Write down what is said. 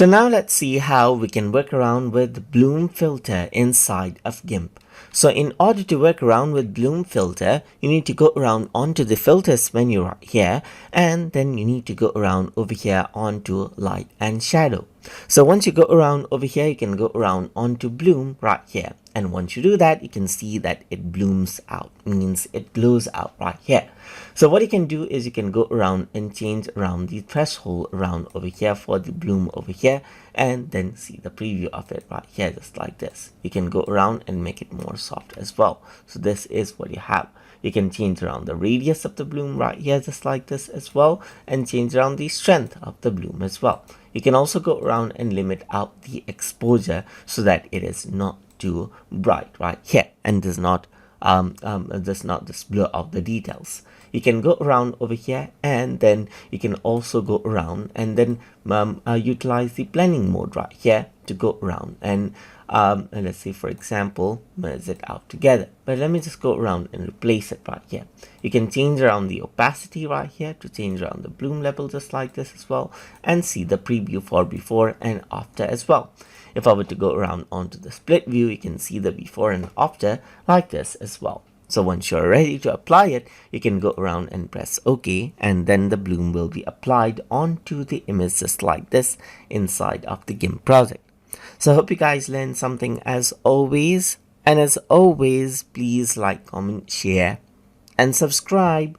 So now let's see how we can work around with bloom filter inside of GIMP. So in order to work around with bloom filter, you need to go around onto the filters menu right here, and then you need to go around over here onto light and shadow. So once you go around over here, you can go around onto bloom right here. And once you do that, you can see that it blooms out, means it glows out right here. So what you can do is you can go around and change around the threshold around over here for the bloom over here, and then see the preview of it right here, just like this. You can go around and make it more soft as well. So this is what you have. You can change around the radius of the bloom right here, just like this as well, and change around the strength of the bloom as well. You can also go around and limit out the exposure so that it is not too bright right here and does not just blur out the details. You can go around over here, and then you can also go around and then utilize the blending mode right here to go around and let's say, for example, merge it out together. But let me just go around and replace it right here. You can change around the opacity right here to change around the bloom level, just like this as well, and see the preview for before and after as well. If I were to go around onto the split view, you can see the before and after like this as well. So once you're ready to apply it, you can go around and press OK, and then the bloom will be applied onto the image just like this inside of the GIMP project. So I hope you guys learned something as always. And as always, please like, comment, share, and subscribe.